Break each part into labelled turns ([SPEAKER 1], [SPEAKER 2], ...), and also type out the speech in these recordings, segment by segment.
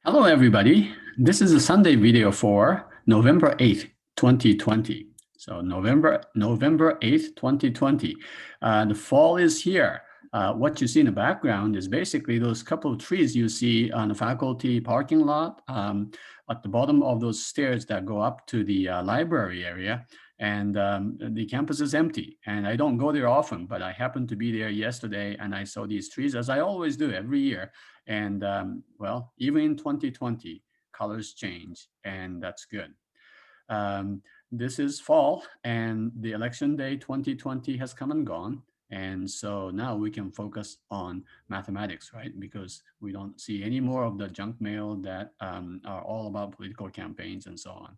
[SPEAKER 1] Hello, everybody. This is a Sunday video for November 8th, 2020. So November 8th, 2020. The fall is here. What you see in the background is basically those couple of trees you see on the faculty parking lot at the bottom of those stairs that go up to the library area. And the campus is empty. And I don't go there often, but I happened to be there yesterday and I saw these trees, as I always do every year. And well, even in 2020, colors change, and that's good. This is fall, and the election day 2020 has come and gone. And so now we can focus on mathematics, right? Because we don't see any more of the junk mail that are all about political campaigns and so on.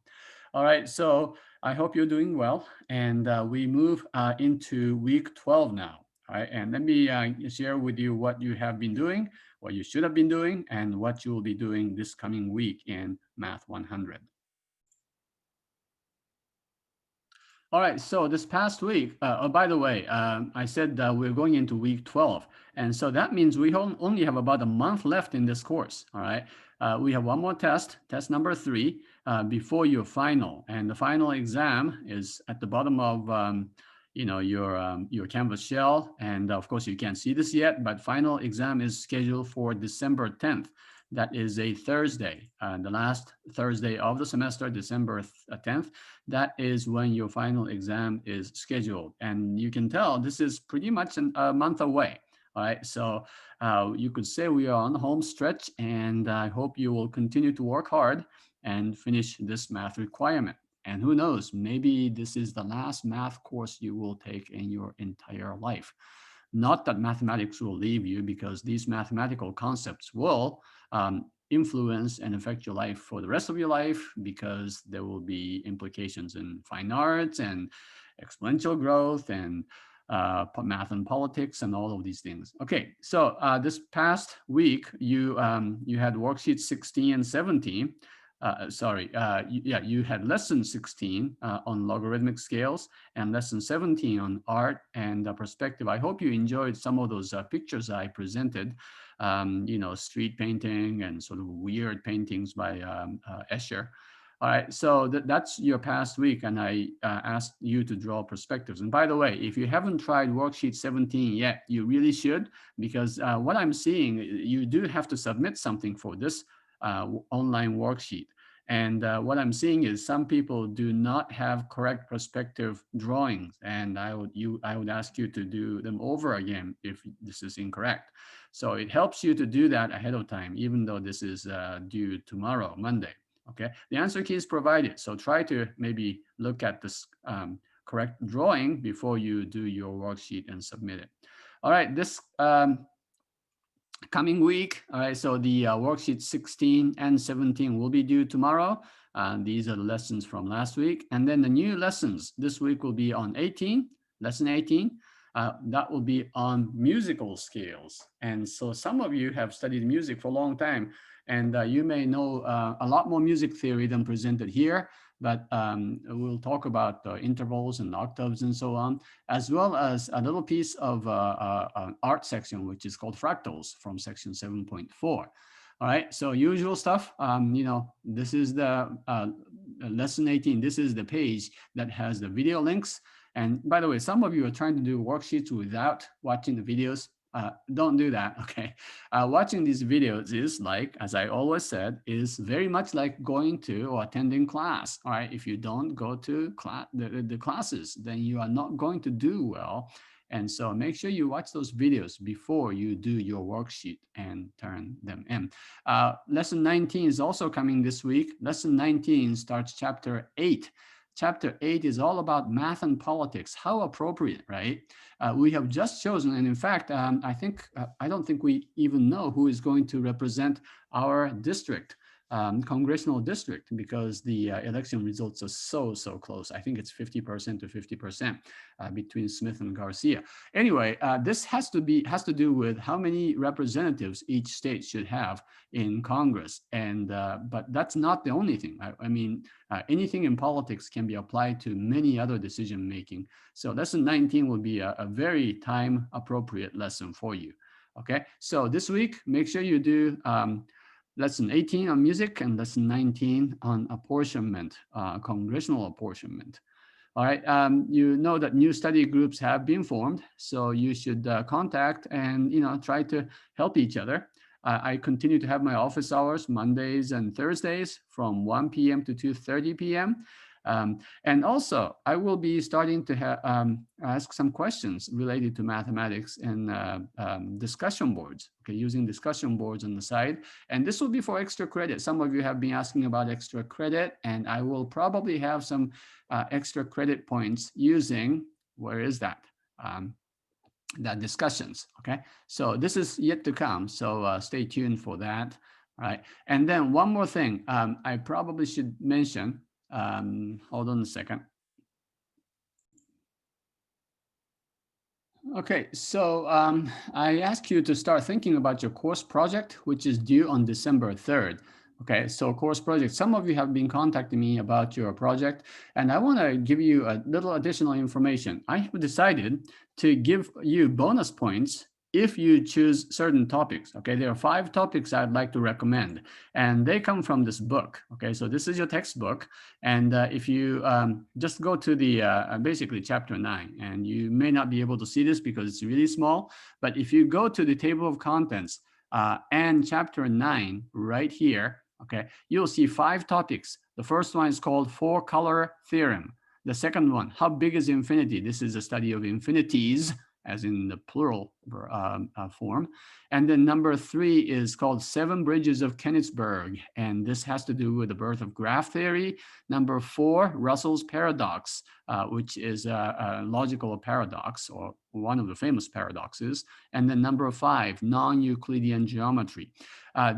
[SPEAKER 1] All right, so I hope you're doing well. And we move into week 12 now. All right, and let me share with you what you have been doing, what you should have been doing, and what you will be doing this coming week in Math 100. All right, so this past week, oh, by the way, I said we're going into week 12. And so that means we only have about a month left in this course, all right? We have one more test number 3, before your final. And the final exam is at the bottom of your Canvas shell. And of course, you can't see this yet, but final exam is scheduled for December 10th. That is a Thursday, the last Thursday of the semester, December 10th. That is when your final exam is scheduled. And you can tell this is pretty much a month away. All right, so you could say we are on the home stretch, and I hope you will continue to work hard and finish this math requirement. And who knows, maybe this is the last math course you will take in your entire life. Not that mathematics will leave you, because these mathematical concepts will influence and affect your life for the rest of your life, because there will be implications in fine arts and exponential growth and math and politics and all of these things. Okay, so this past week, you had worksheets 16 and 17. You had lesson 16 on logarithmic scales and lesson 17 on art and perspective. I hope you enjoyed some of those pictures I presented, street painting and sort of weird paintings by Escher. All right, so that's your past week, and I asked you to draw perspectives. And by the way, if you haven't tried worksheet 17 yet, you really should, because what I'm seeing, you do have to submit something for this online worksheet. And what I'm seeing is some people do not have correct perspective drawings, and I would ask you to do them over again if this is incorrect. So it helps you to do that ahead of time, even though this is due tomorrow, Monday. Okay, the answer key is provided, so try to maybe look at this correct drawing before you do your worksheet and submit it. All right, this coming week, all right, so the worksheet 16 and 17 will be due tomorrow. These are the lessons from last week. And then the new lessons this week will be on lesson 18. That will be on musical scales. And so some of you have studied music for a long time, and you may know a lot more music theory than presented here, but we'll talk about intervals and octaves and so on, as well as a little piece of an art section, which is called fractals from section 7.4. All right, so usual stuff, this is the lesson 18. This is the page that has the video links. And by the way, some of you are trying to do worksheets without watching the videos. Don't do that, okay? Watching these videos is like, as I always said, is very much like going to or attending class, all right? If you don't go to the classes, then you are not going to do well. And so make sure you watch those videos before you do your worksheet and turn them in. Lesson 19 is also coming this week. Lesson 19 starts chapter 8. Chapter 8 is all about math and politics. How appropriate, right? We have just chosen, and in fact, I don't think we even know who is going to represent our district, congressional district, because the election results are so close. I think it's 50% to 50% between Smith and Garcia. Anyway, this has to do with how many representatives each state should have in Congress, and but that's not the only thing. I mean, anything in politics can be applied to many other decision making. So lesson 19 will be a very time appropriate lesson for you. Okay, so this week, make sure you do lesson 18 on music, and lesson 19 on apportionment, congressional apportionment. All right, you know that new study groups have been formed, so you should contact and try to help each other. I continue to have my office hours Mondays and Thursdays from 1 p.m. to 2:30 p.m. And also, I will be starting to ask some questions related to mathematics and discussion boards, okay, using discussion boards on the side. And this will be for extra credit. Some of you have been asking about extra credit, and I will probably have some extra credit points using, where is that? That discussions, okay? So this is yet to come, so stay tuned for that, right? And then one more thing I probably should mention, hold on a second. Okay, so I ask you to start thinking about your course project, which is due on December 3rd. Okay, so course project, some of you have been contacting me about your project, and I want to give you a little additional information. I have decided to give you bonus points if you choose certain topics. Okay, there are 5 topics I'd like to recommend, and they come from this book. Okay, so this is your textbook, and if you just go to the basically chapter 9, and you may not be able to see this because it's really small, but if you go to the table of contents and chapter 9 right here, okay, you'll see 5 topics. The first one is called 4-color theorem. The second one, how big is infinity? This is a study of infinities, as in the plural form. And then number 3 is called 7 Bridges of Königsberg. And this has to do with the birth of graph theory. Number 4, Russell's paradox, which is a logical paradox, or one of the famous paradoxes. And then number 5, non-Euclidean geometry.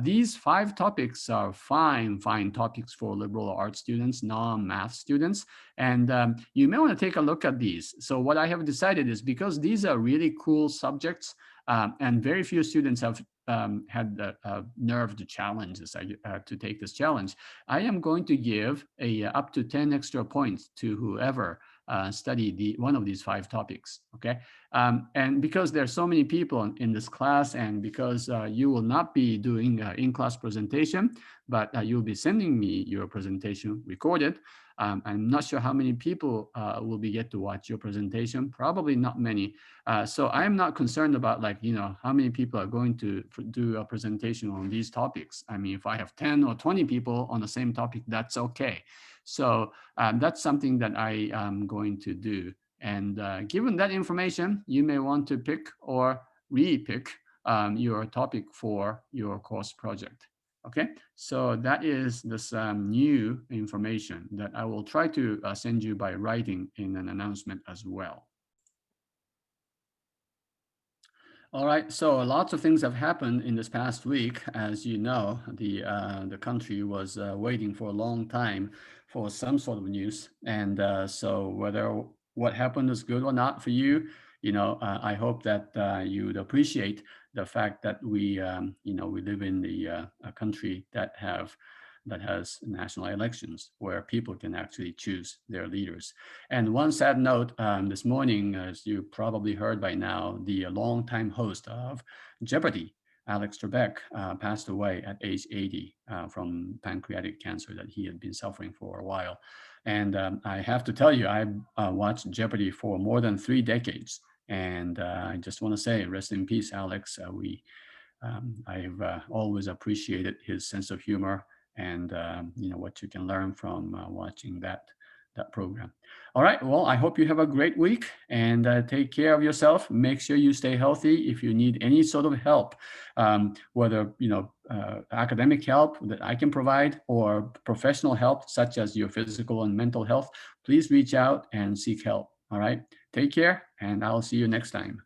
[SPEAKER 1] These 5 topics are fine topics for liberal arts students, non-math students. And you may want to take a look at these. So what I have decided is, because these are really cool subjects, and very few students have had the nerve to challenge this, to take this challenge, I am going to give up to 10 extra points to whoever study one of these 5 topics, okay? And because there are so many people in this class, and because you will not be doing in-class presentation, but you'll be sending me your presentation recorded, I'm not sure how many people will be get to watch your presentation, probably not many. So I'm not concerned about, like, how many people are going to do a presentation on these topics. I mean, if I have 10 or 20 people on the same topic, that's okay. So that's something that I am going to do. And given that information, you may want to pick or re-pick your topic for your course project. Okay, so that is this new information that I will try to send you by writing in an announcement as well. All right, so lots of things have happened in this past week. As you know, the country was waiting for a long time for some sort of news, and so whether what happened is good or not for you, I hope that you'd appreciate the fact that we live in a country that has national elections where people can actually choose their leaders. And one sad note, this morning, as you probably heard by now, the longtime host of Jeopardy, Alex Trebek, passed away at age 80 from pancreatic cancer that he had been suffering for a while. And I have to tell you, I've watched Jeopardy for more than 3 decades. And I just want to say, rest in peace, Alex. I've always appreciated his sense of humor, and what you can learn from watching that program. All right, well, I hope you have a great week, and take care of yourself. Make sure you stay healthy. If you need any sort of help, whether academic help that I can provide, or professional help such as your physical and mental health, please reach out and seek help. All right, take care, and I'll see you next time.